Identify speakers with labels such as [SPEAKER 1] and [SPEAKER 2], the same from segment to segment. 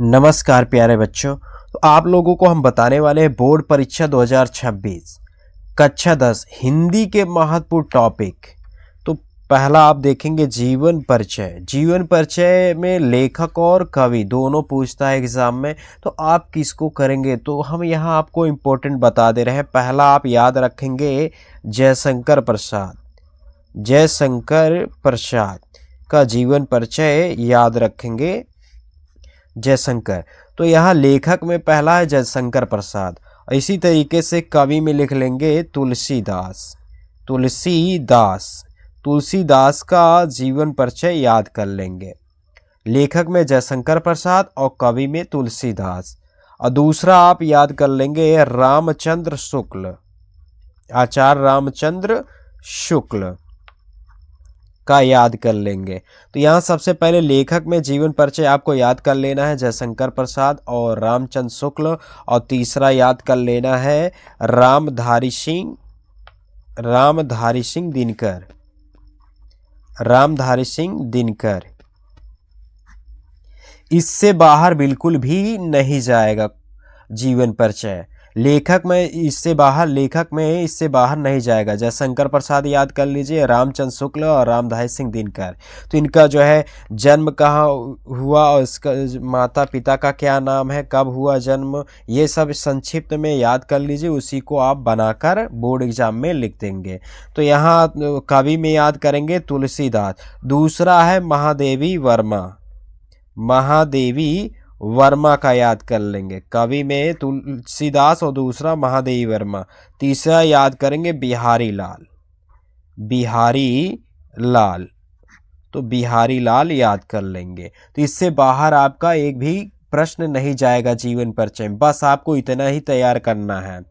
[SPEAKER 1] नमस्कार प्यारे बच्चों। तो आप लोगों को हम बताने वाले हैं बोर्ड परीक्षा 2026 कक्षा 10 हिंदी के महत्वपूर्ण टॉपिक। तो पहला आप देखेंगे जीवन परिचय। जीवन परिचय में लेखक और कवि दोनों पूछता है एग्जाम में, तो आप किसको करेंगे? तो हम यहाँ आपको इम्पोर्टेंट बता दे रहे हैं। पहला आप याद रखेंगे जयशंकर प्रसाद। जयशंकर प्रसाद का जीवन परिचय याद रखेंगे, जयशंकर। तो यहाँ लेखक में पहला है जयशंकर प्रसाद। इसी तरीके से कवि में लिख लेंगे तुलसीदास। तुलसीदास तुलसीदास का जीवन परिचय याद कर लेंगे। लेखक में जयशंकर प्रसाद और कवि में तुलसीदास। और दूसरा आप याद कर लेंगे रामचंद्र शुक्ल। आचार्य रामचंद्र शुक्ल का याद कर लेंगे। तो यहाँ सबसे पहले लेखक में जीवन परिचय आपको याद कर लेना है जयशंकर प्रसाद और रामचंद्र शुक्ल। और तीसरा याद कर लेना है रामधारी सिंह दिनकर। रामधारी सिंह दिनकर। इससे बाहर बिल्कुल भी नहीं जाएगा जीवन परिचय। लेखक में इससे बाहर नहीं जाएगा। जयशंकर प्रसाद याद कर लीजिए, रामचंद्र शुक्ल और रामधारी सिंह दिनकर। तो इनका जो है जन्म कहाँ हुआ और इसका माता पिता का क्या नाम है, कब हुआ जन्म, ये सब संक्षिप्त में याद कर लीजिए। उसी को आप बनाकर बोर्ड एग्जाम में लिख देंगे। तो यहाँ कवि में याद करेंगे तुलसीदास। दूसरा है महादेवी वर्मा। महादेवी वर्मा का याद कर लेंगे। कवि में तुलसीदास और दूसरा महादेवी वर्मा। तीसरा याद करेंगे बिहारी लाल। बिहारी लाल। तो बिहारी लाल याद कर लेंगे। तो इससे बाहर आपका एक भी प्रश्न नहीं जाएगा जीवन परिचय में। बस आपको इतना ही तैयार करना है।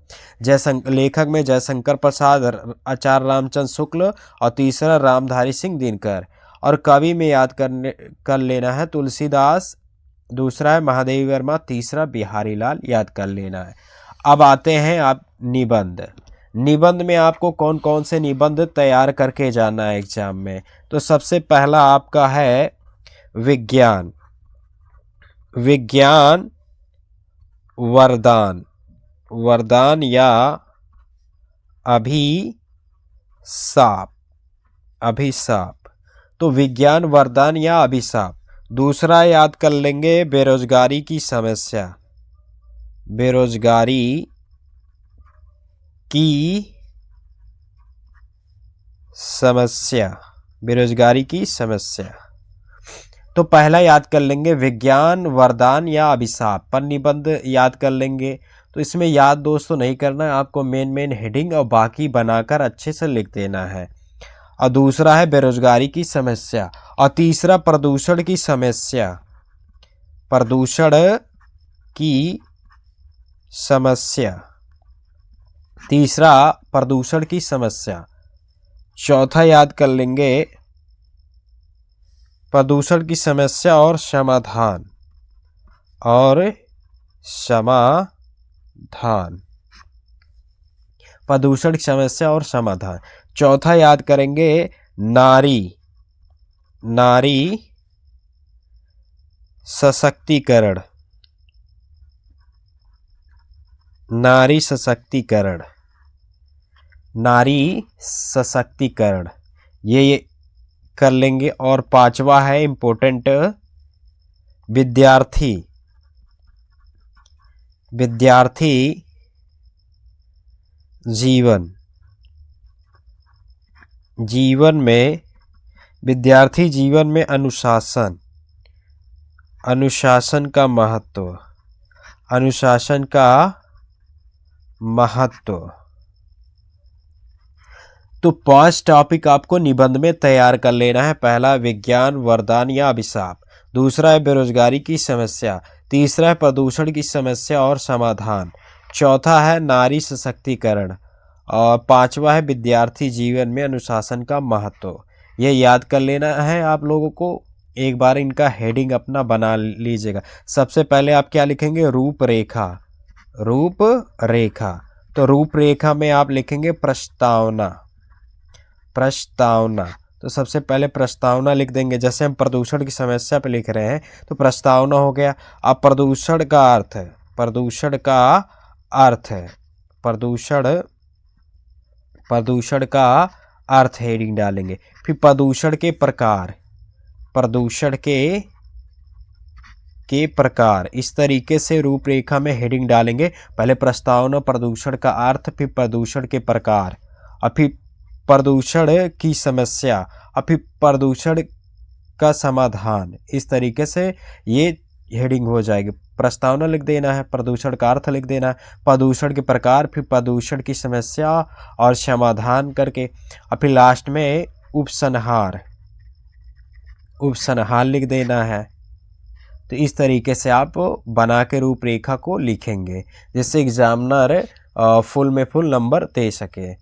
[SPEAKER 1] लेखक में जयशंकर प्रसाद, आचार्य रामचंद्र शुक्ल और तीसरा रामधारी सिंह दिनकर। और कवि में याद कर लेना है तुलसीदास, दूसरा है महादेवी वर्मा, तीसरा बिहारी लाल याद कर लेना है। अब आते हैं आप निबंध। निबंध में आपको कौन कौन से निबंध तैयार करके जाना है एग्जाम में। तो सबसे पहला आपका है विज्ञान। विज्ञान वरदान। वरदान या अभिशाप। अभिशाप। तो विज्ञान वरदान या अभिशाप। दूसरा याद कर लेंगे बेरोजगारी की समस्या। बेरोजगारी की समस्या। बेरोजगारी की समस्या। तो पहला याद कर लेंगे विज्ञान वरदान या अभिशाप पर निबंध याद कर लेंगे। तो इसमें याद दोस्तों नहीं करना है, आपको मेन हेडिंग और बाकी बनाकर अच्छे से लिख देना है। और दूसरा है बेरोजगारी की समस्या। और तीसरा प्रदूषण की समस्या। प्रदूषण की समस्या। तीसरा प्रदूषण की समस्या। चौथा याद कर लेंगे प्रदूषण की समस्या और समाधान। और समाधान। प्रदूषण की समस्या और समाधान। चौथा याद करेंगे नारी। नारी सशक्तिकरण। नारी सशक्तिकरण। नारी सशक्तिकरण ये कर लेंगे। और पांचवा है इम्पोर्टेंट विद्यार्थी। विद्यार्थी जीवन। जीवन में विद्यार्थी जीवन में अनुशासन। अनुशासन का महत्व। अनुशासन का महत्व। तो 5 टॉपिक आपको निबंध में तैयार कर लेना है। पहला विज्ञान वरदान या अभिशाप। दूसरा है बेरोजगारी की समस्या। तीसरा है प्रदूषण की समस्या और समाधान। चौथा है नारी सशक्तिकरण। और पांचवा है विद्यार्थी जीवन में अनुशासन का महत्व। ये याद कर लेना है आप लोगों को। एक बार इनका हेडिंग अपना बना लीजिएगा। सबसे पहले आप क्या लिखेंगे? रूपरेखा। रूपरेखा। तो रूपरेखा में आप लिखेंगे प्रस्तावना। प्रस्तावना। तो सबसे पहले प्रस्तावना लिख देंगे। जैसे हम प्रदूषण की समस्या पे लिख रहे हैं तो प्रस्तावना हो गया। अब प्रदूषण का अर्थ है, प्रदूषण का अर्थ है, प्रदूषण का अर्थ हेडिंग डालेंगे। फिर प्रदूषण के प्रकार, प्रदूषण के प्रकार, इस तरीके से रूपरेखा में हेडिंग डालेंगे। पहले प्रस्तावना, प्रदूषण का अर्थ, फिर प्रदूषण के प्रकार, और फिर प्रदूषण की समस्या, और फिर प्रदूषण का समाधान। इस तरीके से ये हेडिंग हो जाएगी। प्रस्तावना लिख देना है, प्रदूषण का अर्थ लिख देना है, प्रदूषण के प्रकार, फिर प्रदूषण की समस्या और समाधान करके, और फिर लास्ट में उपसंहार लिख देना है। तो इस तरीके से आप बना के रूपरेखा को लिखेंगे जिससे एग्जामिनर फुल में फुल नंबर दे सके।